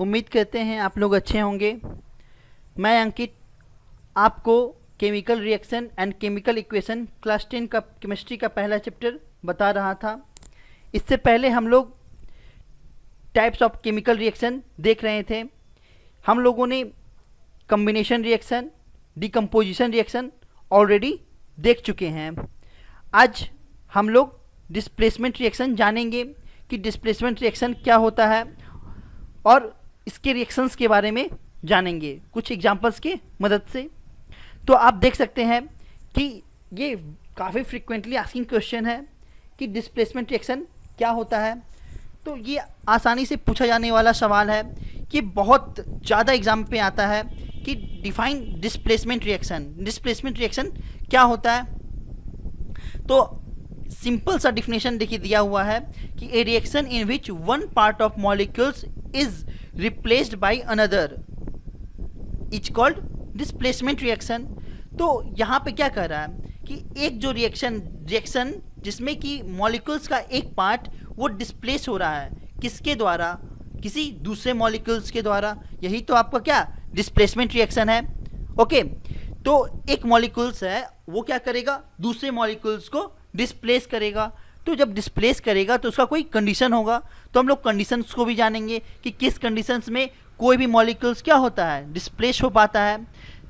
उम्मीद करते हैं आप लोग अच्छे होंगे। मैं अंकित आपको chemical reaction and chemical equation class 10 का केमिस्ट्री का पहला चैप्टर बता रहा था। इससे पहले हम लोग टाइप्स ऑफ केमिकल रिएक्शन देख रहे थे। हम लोगों ने combination reaction, decomposition reaction already देख चुके हैं। आज हम लोग डिस्प्लेसमेंट रिएक्शन जानेंगे कि डिस्प्लेसमेंट रिएक्शन क्या होता है और इसके रिएक्शंस के बारे में जानेंगे कुछ एग्जांपल्स की मदद से। तो आप देख सकते हैं कि ये काफ़ी फ्रीक्वेंटली आस्किंग क्वेश्चन है कि डिस्प्लेसमेंट रिएक्शन क्या होता है। तो ये आसानी से पूछा जाने वाला सवाल है कि बहुत ज़्यादा एग्जाम पे आता है कि define displacement reaction. Displacement reaction क्या होता है? तो सिंपल सा डिफिनेशन देखिए दिया हुआ है कि ए reaction in which one part of molecules is replaced by another is called displacement reaction. तो यहाँ पे क्या कह रहा है कि एक जो रिएक्शन जिसमें कि मॉलिक्यूल्स का एक पार्ट वो डिस्प्लेस हो रहा है, किसके द्वारा? किसी दूसरे मॉलिक्यूल्स के द्वारा। यही तो आपका क्या डिस्प्लेसमेंट रिएक्शन है। ओके, तो एक मॉलिक्यूल्स है वो क्या करेगा? दूसरे मॉलिक्यूल्स को डिस्प्लेस करेगा। तो जब डिस्प्लेस करेगा तो उसका कोई कंडीशन होगा। तो हम लोग कंडीशंस को भी जानेंगे कि किस कंडीशंस में कोई भी मॉलिक्यूल्स क्या होता है, डिस्प्लेस हो पाता है।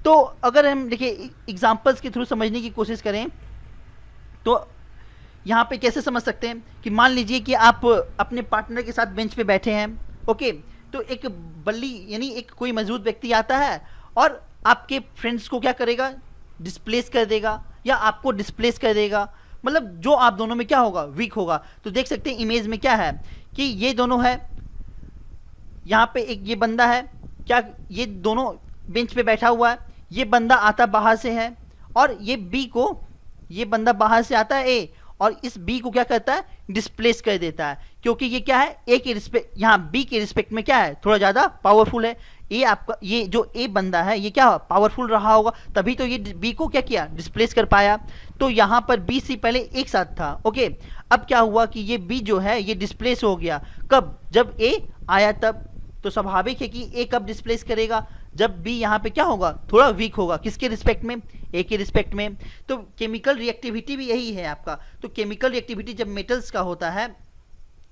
तो अगर हम देखिए एग्जांपल्स के थ्रू समझने की कोशिश करें तो यहाँ पे कैसे समझ सकते हैं कि मान लीजिए कि आप अपने पार्टनर के साथ बेंच पे बैठे हैं। ओके, तो एक बल्ली यानी एक कोई मजबूत व्यक्ति आता है और आपके फ्रेंड्स को क्या करेगा? डिस्प्लेस कर देगा या आपको डिस्प्लेस कर देगा। मतलब जो आप दोनों में क्या होगा? वीक होगा। तो देख सकते हैं इमेज में क्या है कि ये दोनों है, यहाँ पे एक ये बंदा है, क्या ये दोनों बेंच पे बैठा हुआ है। ये बंदा आता बाहर से है और ये बी को, ये बंदा बाहर से आता है ए और इस बी को क्या करता है? डिस्प्लेस कर देता है। क्योंकि ये क्या है? ए के रिस्पेक्ट, यहाँ बी के रिस्पेक्ट में क्या है? थोड़ा ज़्यादा पावरफुल है। ये आपका ये जो ए बंदा है ये क्या पावरफुल रहा होगा, तभी तो ये बी को क्या किया? डिस्प्लेस कर पाया। तो यहाँ पर बी सी पहले एक साथ था। ओके, अब क्या हुआ कि ये बी जो है ये डिस्प्लेस हो गया। कब? जब ए आया तब। तो स्वाभाविक है कि ए कब डिस्प्लेस करेगा? जब बी यहाँ पे क्या होगा? थोड़ा वीक होगा। किसके रिस्पेक्ट में? ए के रिस्पेक्ट में। तो केमिकल रिएक्टिविटी भी यही है आपका। तो केमिकल रिएक्टिविटी जब मेटल्स का होता है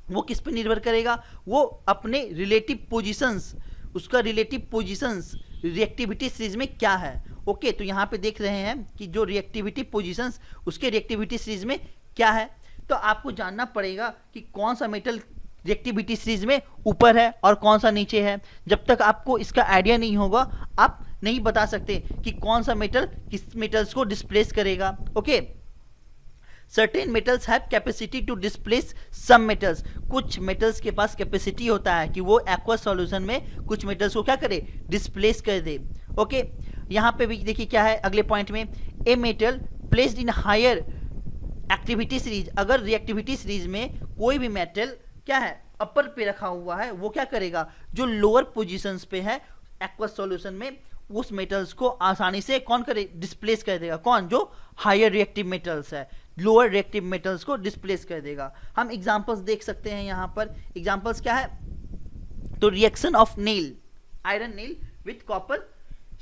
वो किस पे निर्भर करेगा? वो अपने रिलेटिव पोजीशंस, उसका रिलेटिव पोजीशंस रिएक्टिविटी सीरीज में क्या है। ओके, तो यहाँ पे देख रहे हैं कि जो रिएक्टिविटी पोजीशंस उसके रिएक्टिविटी सीरीज में क्या है। तो आपको जानना पड़ेगा कि कौन सा मेटल रिएक्टिविटी सीरीज में ऊपर है और कौन सा नीचे है। जब तक आपको इसका आइडिया नहीं होगा आप नहीं बता सकते कि कौन सा मेटल किस मेटल्स को डिस्प्लेस करेगा। Okay, certain metals have capacity to displace some metals. कुछ मेटल्स के पास कैपेसिटी होता है कि वो एक्वस सॉल्यूशन में कुछ मेटल्स को क्या करे? डिस्प्लेस कर दे। ओके, यहाँ पे भी देखिए क्या है अगले पॉइंट में, a metal placed in higher activity series. अगर रिएक्टिविटी सीरीज में कोई भी मेटल क्या है? अपर पे रखा हुआ है, वो क्या करेगा? जो लोअर पोजीशंस पे है एक्वस सॉल्यूशन में उस मेटल्स को आसानी से कौन करे? डिस्प्लेस कर देगा। कौन? जो हायर रिएक्टिव मेटल्स है, लोअर रिएक्टिव मेटल्स को डिस्प्लेस कर देगा। हम एग्जांपल्स देख सकते हैं यहाँ पर। एग्जांपल्स क्या है? तो reaction of nail, iron nail with copper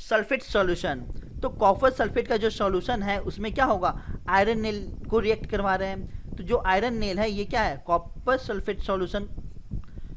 sulphate solution. तो कॉपर सल्फेट का जो सॉल्यूशन है उसमें क्या होगा? आयरन नील को रिएक्ट करवा रहे हैं। तो जो आयरन नील है ये क्या है? Copper sulphate solution.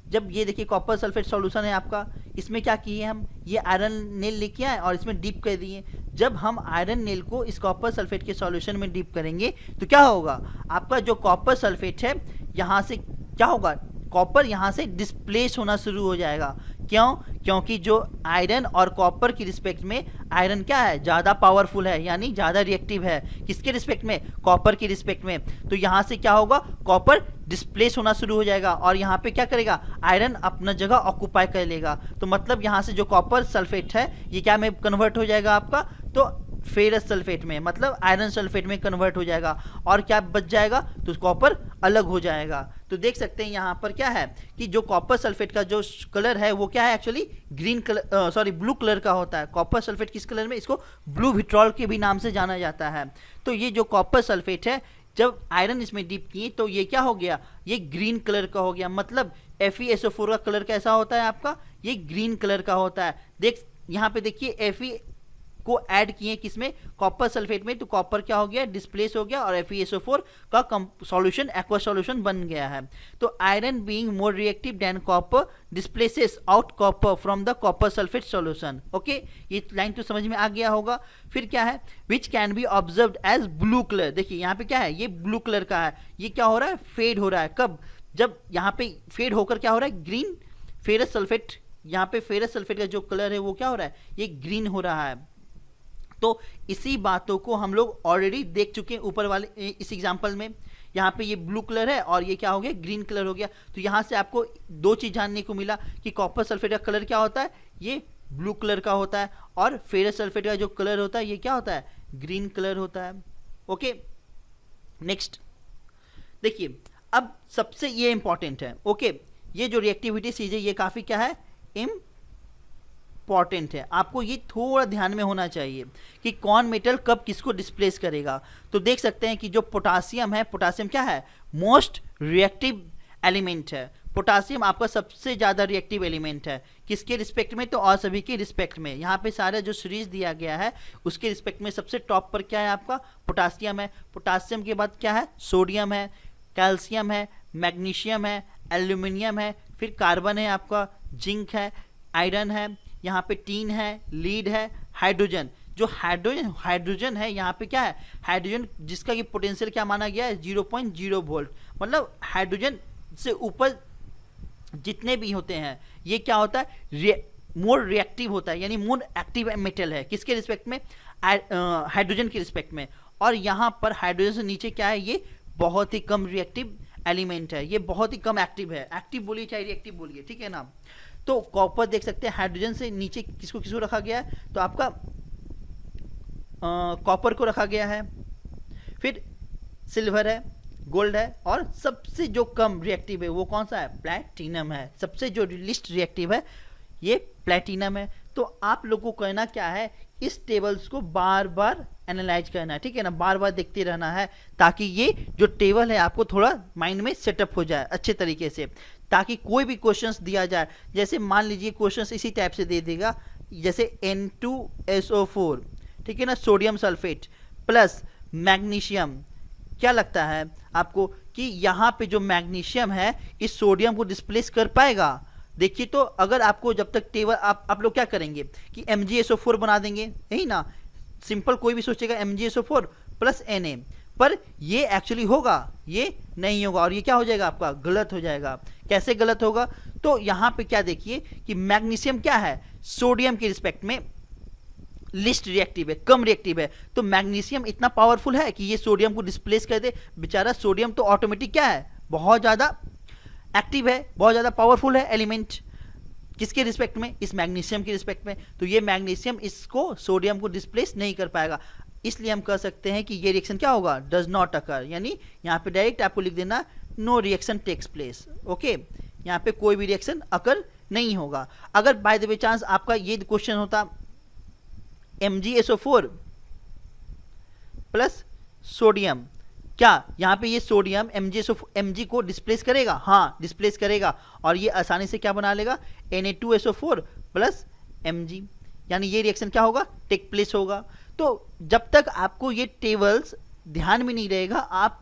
जब ये देखिए कॉपर सल्फेट सॉल्यूशन है आपका, इसमें क्या किए हम? ये आयरन नील लेके आए और इसमें डीप कर दिए। जब हम आयरन नील को इस कॉपर सल्फेट के सॉल्यूशन में डीप करेंगे तो क्या होगा? आपका जो कॉपर सल्फेट है यहाँ से क्या होगा? कॉपर यहाँ से डिस्प्लेस होना शुरू हो जाएगा। क्यों? क्योंकि जो आयरन और कॉपर की रिस्पेक्ट में आयरन क्या है? ज़्यादा पावरफुल है, यानी ज़्यादा रिएक्टिव है। किसके रिस्पेक्ट में? कॉपर की रिस्पेक्ट में। तो यहाँ से क्या होगा? कॉपर डिस्प्लेस होना शुरू हो जाएगा और यहाँ पे क्या करेगा? आयरन अपना जगह ऑक्यूपाई कर लेगा। तो मतलब यहाँ से जो कॉपर सल्फेट है ये क्या में कन्वर्ट हो जाएगा आपका? तो फेरस सल्फेट में, मतलब आयरन सल्फेट में कन्वर्ट हो जाएगा और क्या बच जाएगा? तो कॉपर अलग हो जाएगा। तो देख सकते हैं यहाँ पर क्या है कि जो कॉपर सल्फेट का जो कलर है वो क्या है? Actually green colour, sorry blue colour का होता है। कॉपर सल्फेट किस कलर में? इसको ब्लू विट्रॉल के भी नाम से जाना जाता है। तो ये जो कॉपर सल्फेट है जब आयरन इसमें डिप किए तो ये क्या हो गया, ये ग्रीन कलर का हो गया। मतलब FeSO4 का कलर कैसा होता है आपका, ये ग्रीन कलर का होता है। देख यहाँ पे देखिए Fe को ऐड किए किसमें, कॉपर सल्फेट में, तो कॉपर क्या हो गया, डिस्प्लेस हो गया और FeSO4 का सॉल्यूशन एक्वा सॉल्यूशन बन गया है। तो iron being more reactive than copper displaces out copper from the copper sulphate solution. Okay, ये लाइन तो समझ में आ गया होगा। फिर क्या है, which can be observed as blue colour. देखिए यहाँ पे क्या है, ये ब्लू कलर का है, ये क्या हो रहा है, फेड हो रहा है। कब, जब यहाँ पे फेड होकर क्या हो रहा है, ग्रीन फेरस सल्फेट, यहाँ पे फेरस सल्फेट का जो कलर है वो क्या हो रहा है, ये ग्रीन हो रहा है। तो इसी बातों को हम लोग ऑलरेडी देख चुके हैं ऊपर वाले इस एग्जांपल में। यहाँ पे ये ब्लू कलर है और ये क्या हो गया, ग्रीन कलर हो गया। तो यहाँ से आपको दो चीज जानने को मिला कि कॉपर सल्फेट का कलर क्या होता है, ये ब्लू कलर का होता है, और फेरस सल्फेट का जो कलर होता है ये क्या होता है, ग्रीन कलर होता है। ओके, नेक्स्ट देखिए, अब सबसे ये इंपॉर्टेंट है। ओके, ये जो रिएक्टिविटी चीज है ये काफी क्या है, इंपॉर्टेंट है। आपको ये थोड़ा ध्यान में होना चाहिए कि कौन मेटल कब किसको डिस्प्लेस करेगा। तो देख सकते हैं कि जो पोटासियम है, पोटासियम क्या है, मोस्ट रिएक्टिव एलिमेंट है। पोटासियम आपका सबसे ज्यादा रिएक्टिव एलिमेंट है, किसके रिस्पेक्ट में, तो और सभी के रिस्पेक्ट में। यहाँ पे सारा जो सीरीज दिया गया है उसके रिस्पेक्ट में सबसे टॉप पर क्या है आपका, पोटासियम है। पोटासियम के बाद क्या है, सोडियम है, कैल्शियम है, मैग्नीशियम है, एल्यूमिनियम है, फिर कार्बन है आपका, जिंक है, आयरन है, यहाँ पे टीन है, लीड है, हाइड्रोजन। जो हाइड्रोजन है यहाँ पे क्या है, हाइड्रोजन जिसका कि पोटेंशियल क्या माना गया है, 0.0 वोल्ट। मतलब हाइड्रोजन से ऊपर जितने भी होते हैं ये क्या होता है, मोर रिएक्टिव होता है, यानी मोर एक्टिव मेटल है। किसके रिस्पेक्ट में, हाइड्रोजन के रिस्पेक्ट में। और यहाँ पर हाइड्रोजन से नीचे क्या है, ये बहुत ही कम रिएक्टिव एलिमेंट है, ये बहुत ही कम एक्टिव है। एक्टिव बोलिए चाहे रिएक्टिव बोलिए, ठीक है ना। तो कॉपर देख सकते हैं हाइड्रोजन से नीचे किसको किसको रखा गया है, तो आपका कॉपर को रखा गया है, फिर सिल्वर है, गोल्ड है, और सबसे जो कम रिएक्टिव है वो कौन सा है, प्लैटिनम है। सबसे जो लिस्ट रिएक्टिव है ये प्लैटिनम है। तो आप लोगों को कहना क्या है, इस टेबल्स को बार बार एनालाइज करना है, ठीक है ना, बार बार देखते रहना है, ताकि ये जो टेबल है आपको थोड़ा माइंड में सेटअप हो जाए अच्छे तरीके से, ताकि कोई भी क्वेश्चंस दिया जाए, जैसे मान लीजिए क्वेश्चंस इसी टाइप से दे देगा, जैसे N2SO4, ठीक है ना, सोडियम सल्फेट प्लस मैग्नीशियम। क्या लगता है आपको कि यहाँ पे जो मैग्नीशियम है इस सोडियम को डिस्प्लेस कर पाएगा? देखिए, तो अगर आपको जब तक टेबल आप लोग क्या करेंगे कि MgSO4 बना देंगे, यही ना, सिंपल कोई भी सोचेगा MgSO4 प्लस Na, पर ये एक्चुअली होगा, ये नहीं होगा, और ये क्या हो जाएगा आपका, गलत हो जाएगा। कैसे गलत होगा, तो यहाँ पे क्या देखिए कि मैग्नीशियम क्या है, सोडियम के रिस्पेक्ट में लिस्ट रिएक्टिव है, कम रिएक्टिव है। तो मैग्नीशियम इतना पावरफुल है कि ये सोडियम को डिस्प्लेस कर दे। बेचारा सोडियम तो ऑटोमेटिक क्या है, बहुत ज्यादा एक्टिव है, बहुत ज्यादा पावरफुल है एलिमेंट। किसके रिस्पेक्ट में, इस मैग्नीशियम के रिस्पेक्ट में। तो ये मैग्नीशियम इसको, सोडियम को डिस्प्लेस नहीं कर पाएगा। इसलिए हम कह सकते हैं कि ये रिएक्शन क्या होगा, डज नॉट अकर, यानी यहाँ पे डायरेक्ट आपको लिख देना no reaction takes place. Okay, यहाँ पे कोई भी रिएक्शन अकर नहीं होगा। अगर बाय द वे चांस आपका ये क्वेश्चन होता MgSO4 प्लस सोडियम, क्या यहाँ पे ये सोडियम Mg को डिस्प्लेस करेगा? हाँ, डिस्प्लेस करेगा, और ये आसानी से क्या बना लेगा, Na2SO4 प्लस Mg, यानी ये रिएक्शन क्या होगा, टेक प्लेस होगा। तो जब तक आपको ये टेबल्स ध्यान में नहीं रहेगा, आप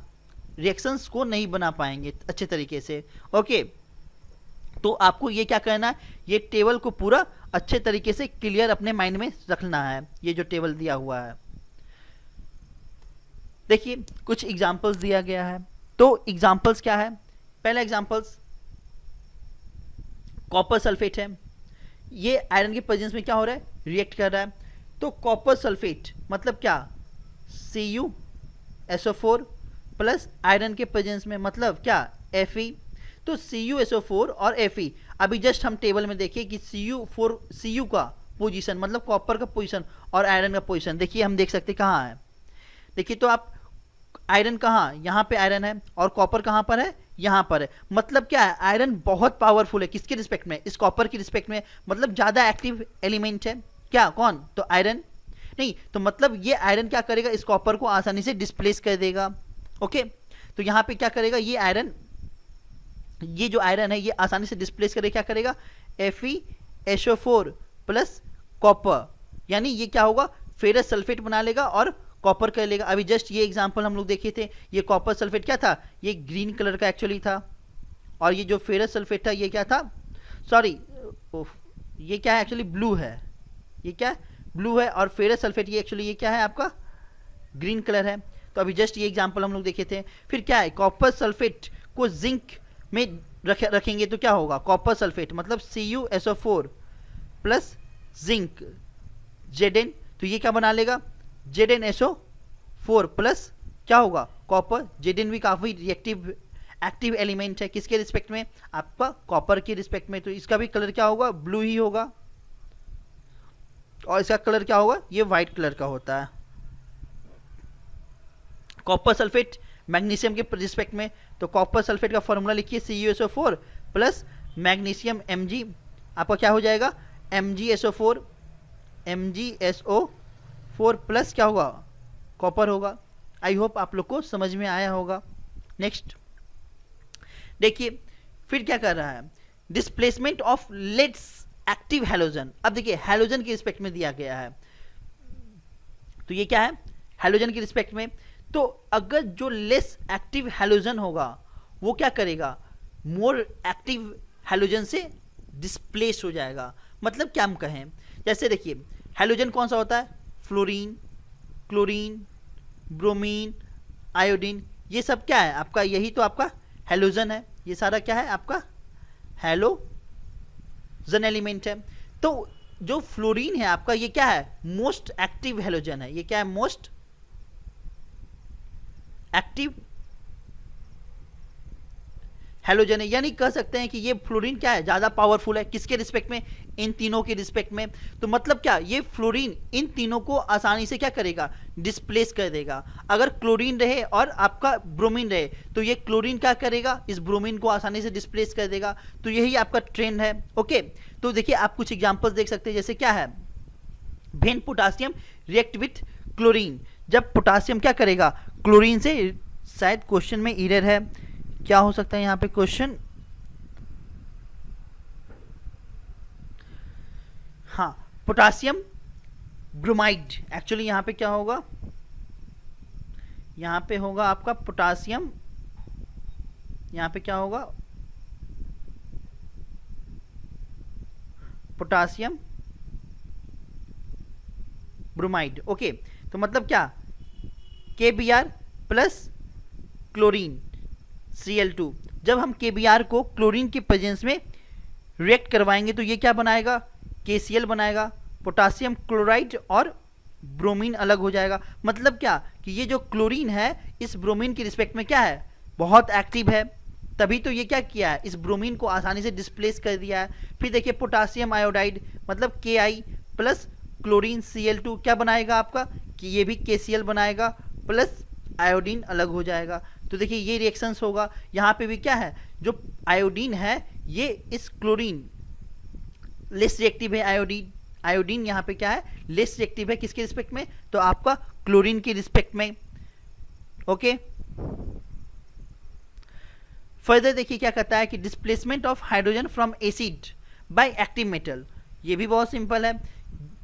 रिएक्शंस को नहीं बना पाएंगे अच्छे तरीके से। ओके, तो आपको ये क्या करना है, ये टेबल को पूरा अच्छे तरीके से क्लियर अपने माइंड में रखना है, ये जो टेबल दिया हुआ है। देखिए, कुछ एग्जांपल्स दिया गया है। तो एग्जांपल्स क्या है, पहला एग्जांपल्स कॉपर सल्फेट है, ये आयरन के प्रेजेंस में क्या हो रहा है, रिएक्ट कर रहा है। तो कॉपर सल्फेट मतलब क्या, CuSO4 प्लस आयरन के प्रेजेंस में मतलब क्या, Fe। तो CuSO4 और Fe, अभी जस्ट हम टेबल में देखिए कि Cu का पोजीशन मतलब कॉपर का पोजीशन और आयरन का पोजीशन, देखिए हम देख सकते कहाँ है। देखिए, तो आप आयरन कहाँ, यहाँ पे आयरन है, और कॉपर कहाँ पर है, यहाँ पर है। मतलब क्या है, आयरन बहुत पावरफुल है, किसके रिस्पेक्ट में, इस कॉपर के रिस्पेक्ट में, मतलब ज्यादा एक्टिव एलिमेंट है। क्या, कौन, तो आयरन नहीं, तो मतलब ये आयरन क्या करेगा, इस कॉपर को आसानी से डिस्प्लेस कर देगा। ओके, तो यहाँ पे क्या करेगा ये आयरन, ये जो आयरन है ये आसानी से डिस्प्लेस करे क्या करेगा, FeSO4 प्लस कॉपर, यानी ये क्या होगा, फेरस सल्फेट बना लेगा और कॉपर कर लेगा। अभी जस्ट ये एग्जांपल हम लोग देखे थे, ये कॉपर सल्फेट क्या था, ये ग्रीन कलर का एक्चुअली था, और ये जो फेरस सल्फेट था ये क्या था, सॉरी ये क्या है एक्चुअली, ब्लू है, ये क्या ब्लू है, और फेरस सल्फेट ये एक्चुअली ये क्या है आपका ग्रीन कलर है। तो अभी जस्ट ये एग्जांपल हम लोग देखे थे। फिर क्या है, कॉपर सल्फेट को जिंक में रखेंगे तो क्या होगा, कॉपर सल्फेट मतलब CuSO4 प्लस जिंक Zn, तो ये क्या बना लेगा, ZnSO4 प्लस क्या होगा कॉपर। Zn भी काफ़ी रिएक्टिव एक्टिव एलिमेंट है, किसके रिस्पेक्ट में, आपका कॉपर के रिस्पेक्ट में, तो इसका भी कलर क्या होगा, ब्लू ही होगा, और इसका कलर क्या होगा, ये वाइट कलर का होता है। कॉपर सल्फेट मैग्नीशियम के रिस्पेक्ट में, तो कॉपर सल्फेट का फॉर्मूला लिखिए CuSO4 प्लस मैग्नीशियम Mg, आपका क्या हो जाएगा MgSO4 प्लस क्या होगा कॉपर होगा। आई होप आप लोग को समझ में आया होगा। नेक्स्ट देखिए फिर क्या कर रहा है, displacement of let's active halogen. अब देखिए हैलोजन के रिस्पेक्ट में दिया गया है, तो ये क्या है हैलोजन के रिस्पेक्ट में, तो अगर जो लेस एक्टिव हैलोजन होगा वो क्या करेगा, मोर एक्टिव हैलोजन से डिस्प्लेस हो जाएगा। मतलब क्या हम कहें, जैसे देखिए हैलोजन कौन सा होता है, फ्लोरीन, क्लोरीन, ब्रोमीन, आयोडीन, ये सब क्या है आपका, यही तो आपका हैलोजन है, ये सारा क्या है आपका हैलोजन एलिमेंट है। तो जो फ्लोरीन है आपका ये क्या है, मोस्ट एक्टिव हैलोजन है, ये क्या है मोस्ट एक्टिव हैलोजन है, यानी कह सकते हैं कि ये फ्लोरीन क्या है ज्यादा पावरफुल है, किसके रिस्पेक्ट में, इन तीनों के रिस्पेक्ट में। तो मतलब क्या, ये फ्लोरीन इन तीनों को आसानी से क्या करेगा, डिस्प्लेस कर देगा। अगर क्लोरीन रहे और आपका ब्रोमीन रहे तो ये क्लोरीन क्या करेगा, इस ब्रोमीन को आसानी से डिस्प्लेस कर देगा। तो यही आपका ट्रेंड है। ओके, तो देखिए आप कुछ एग्जाम्पल्स देख सकते हैं, जैसे क्या है, when potassium react with chlorine, जब पोटासियम क्या करेगा क्लोरीन से, शायद क्वेश्चन में एरर है, क्या हो सकता है यहाँ पे क्वेश्चन, हाँ पोटासियम ब्रोमाइड, एक्चुअली यहाँ पे क्या होगा, यहाँ पे होगा आपका पोटासियम, यहाँ पे क्या होगा पोटासियम ब्रोमाइड। ओके, तो मतलब क्या KBr प्लस क्लोरीन Cl2, जब हम KBr को क्लोरीन की प्रेजेंस में रिएक्ट करवाएंगे तो ये क्या बनाएगा, KCl बनाएगा, पोटासियम क्लोराइड और ब्रोमीन अलग हो जाएगा। मतलब क्या कि ये जो क्लोरीन है इस ब्रोमीन के रिस्पेक्ट में क्या है, बहुत एक्टिव है, तभी तो ये क्या किया है, इस ब्रोमीन को आसानी से डिस्प्लेस कर दिया है। फिर देखिए पोटासियम आयोडाइड मतलब Ki प्लस क्लोरीन Cl2 क्या बनाएगा आपका, कि ये भी KCl बनाएगा प्लस आयोडीन अलग हो जाएगा। तो देखिए ये रिएक्शंस होगा। यहाँ पे भी क्या है, जो आयोडीन है ये इस क्लोरीन लेस रिएक्टिव है, आयोडीन यहाँ पे क्या है लेस रिएक्टिव है, किसके रिस्पेक्ट में, तो आपका क्लोरीन के रिस्पेक्ट में। ओके, फर्दर देखिए क्या कहता है कि displacement of hydrogen from acid by active metal, ये भी बहुत सिंपल है,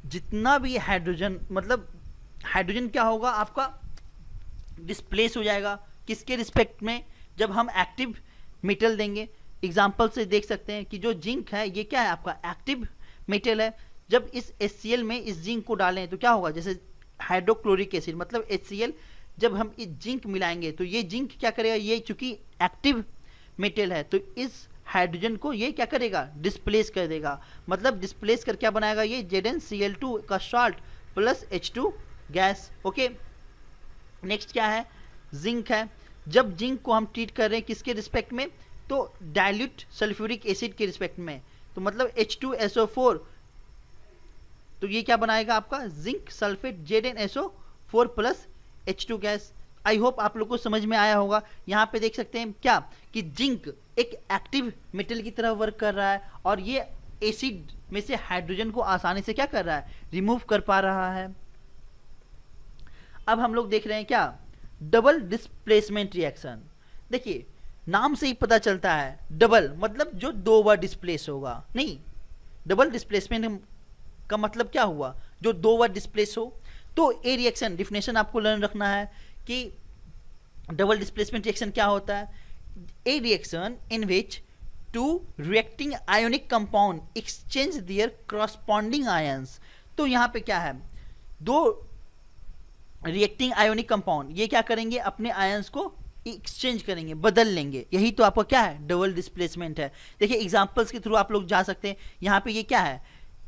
जितना भी हाइड्रोजन मतलब हाइड्रोजन क्या होगा आपका डिस्प्लेस हो जाएगा, किसके रिस्पेक्ट में, जब हम एक्टिव मेटल देंगे। एग्जाम्पल से देख सकते हैं कि जो जिंक है ये क्या है आपका एक्टिव मेटल है, जब इस HCl में इस जिंक को डालें तो क्या होगा, जैसे हाइड्रोक्लोरिक एसिड मतलब HCl, जब हम इस जिंक मिलाएंगे तो ये जिंक क्या करेगा, ये चूंकि एक्टिव मेटल है तो इस हाइड्रोजन को ये क्या करेगा डिस्प्लेस कर देगा। मतलब डिस्प्लेस कर क्या बनाएगा, ये ZnCl2 का salt plus H2 gas. Okay, next क्या है, जिंक है, जब जिंक को हम ट्रीट कर रहे हैं किसके रिस्पेक्ट में, तो डाइल्यूट सल्फ्यूरिक एसिड के रिस्पेक्ट में, तो मतलब H2SO4, तो ये क्या बनाएगा आपका zinc sulphate ZnSO4 plus H2 gas. I hope आप लोग को समझ में आया होगा। यहाँ पे देख सकते हैं क्या कि जिंक एक एक्टिव मेटल की तरह वर्क कर रहा है और ये एसिड में से हाइड्रोजन को आसानी से क्या कर रहा है रिमूव कर पा रहा है। अब हम लोग देख रहे हैं क्या डबल डिस्प्लेसमेंट रिएक्शन। देखिए नाम से ही पता चलता है, डबल मतलब जो 2 बार डिस्प्लेस होगा, नहीं, डबल डिस्प्लेसमेंट का मतलब क्या हुआ, जो 2 बार डिस्प्लेस हो। तो ए रिएक्शन डिफिनेशन आपको लर्न रखना है कि डबल डिस्प्लेसमेंट रिएक्शन क्या होता है। A reaction in which two reacting ionic compound exchange their corresponding ions. तो यहाँ पे क्या है, 2 रिएक्टिंग आयोनिक कंपाउंड ये क्या करेंगे, अपने आयंस को एक्सचेंज करेंगे, बदल लेंगे, यही तो आपका क्या है, डबल डिस्प्लेसमेंट है। देखिए एग्जांपल्स के थ्रू आप लोग जा सकते हैं। यहाँ पे ये क्या है,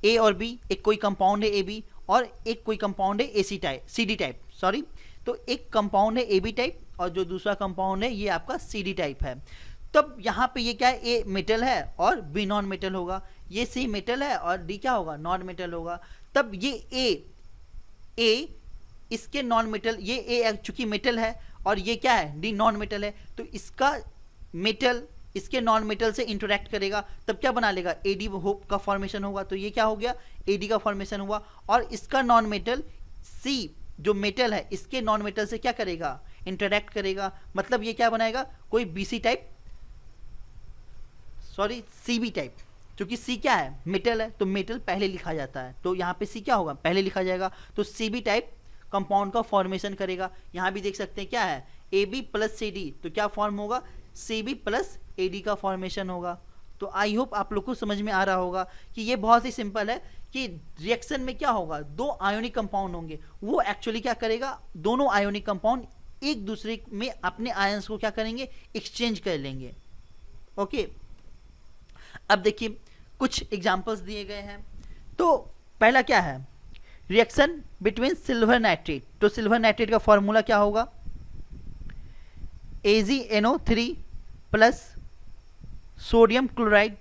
ए और बी, एक कोई कंपाउंड है ए बी और एक कोई कंपाउंड है AC type, C D type, sorry. तो एक कंपाउंड है ए बी टाइप और जो दूसरा कंपाउंड है ये आपका सी डी टाइप है। तब यहाँ पे ये क्या है, ए मेटल है और बी नॉन मेटल होगा, ये सी मेटल है और डी क्या होगा, नॉन मेटल होगा। तब ये ए इसके नॉन मेटल, ये ए चूंकि मेटल है और ये क्या है, डी नॉन मेटल है, तो इसका मेटल इसके नॉन मेटल से इंटरेक्ट करेगा, तब क्या बना लेगा, एडी होप का फॉर्मेशन होगा। तो ये क्या हो गया, एडी का फॉर्मेशन हुआ। और इसका नॉन मेटल सी जो मेटल है इसके नॉन मेटल से क्या करेगा, इंटरेक्ट करेगा, मतलब ये क्या बनाएगा, कोई BC type, sorry CB type. क्योंकि सी क्या है, मेटल है, तो मेटल पहले लिखा जाता है, तो यहाँ पे सी क्या होगा, पहले लिखा जाएगा। तो सीबी टाइप कंपाउंड का फॉर्मेशन करेगा। यहाँ भी देख सकते हैं क्या है, A B plus C D, तो क्या फॉर्म होगा, C B plus A D का फॉर्मेशन होगा। तो आई होप आप लोग को समझ में आ रहा होगा कि ये बहुत ही सिंपल है कि रिएक्शन में क्या होगा, 2 आयोनिक कंपाउंड होंगे, वो एक्चुअली क्या करेगा, दोनों आयोनिक कंपाउंड एक दूसरे में अपने आयंस को क्या करेंगे, एक्सचेंज कर लेंगे। ओके, अब देखिए कुछ एग्जांपल्स दिए गए हैं। तो पहला क्या है, रिएक्शन बिटवीन सिल्वर नाइट्रेट। तो सिल्वर नाइट्रेट का फॉर्मूला क्या होगा, AgNO3 plus sodium chloride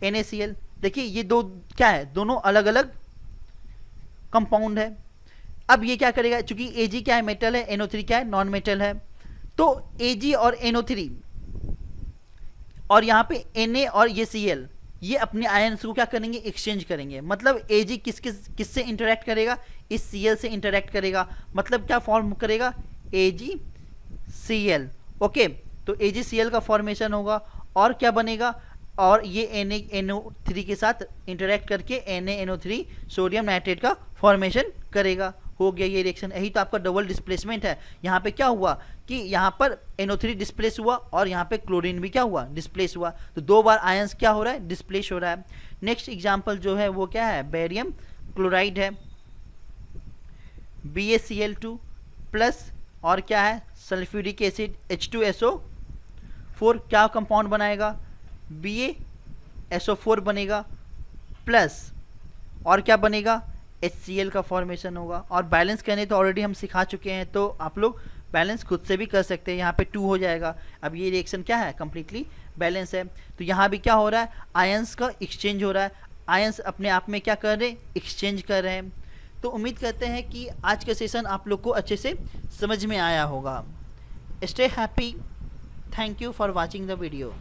NaCl। देखिए ये दो क्या है, दोनों अलग अलग कंपाउंड है। अब ये क्या करेगा, चूंकि Ag क्या है, मेटल है, NO3 क्या है, नॉन मेटल है, तो Ag और NO3 और यहाँ पे Na और ये Cl ये अपने आयंस को क्या करेंगे, एक्सचेंज करेंगे। मतलब Ag किससे इंटरेक्ट करेगा, इस Cl से इंटरेक्ट करेगा, मतलब क्या फॉर्म करेगा, AgCl। ओके, तो AgCl का फॉर्मेशन होगा और क्या बनेगा, और ये NaNO3 के साथ इंटरेक्ट करके NaNO3 सोडियम नाइट्रेट का फॉर्मेशन करेगा। हो गया ये रिएक्शन, यही तो आपका डबल डिस्प्लेसमेंट है। यहाँ पे क्या हुआ कि यहाँ पर NO3 डिस्प्लेस हुआ और यहाँ पे क्लोरीन भी क्या हुआ, डिस्प्लेस हुआ। तो 2 बार आयंस क्या हो रहा है, डिस्प्लेस हो रहा है। नेक्स्ट एग्जांपल जो है वो क्या है, बेरियम क्लोराइड है, BaCl2 प्लस और क्या है, सल्फ्यूरिक एसिड H2SO4, क्या कंपाउंड बनाएगा, BaSO4 बनेगा, प्लस और क्या बनेगा, HCl का फॉर्मेशन होगा। और बैलेंस करने तो ऑलरेडी हम सिखा चुके हैं, तो आप लोग बैलेंस खुद से भी कर सकते हैं। यहाँ पे 2 हो जाएगा। अब ये रिएक्शन क्या है, कम्प्लीटली बैलेंस है। तो यहाँ भी क्या हो रहा है, आयंस का एक्सचेंज हो रहा है, आयंस अपने आप में क्या कर रहे हैं, एक्सचेंज कर रहे हैं। तो उम्मीद करते हैं कि आज का सेशन आप लोग को अच्छे से समझ में आया होगा। Stay happy, thank you for watching the video.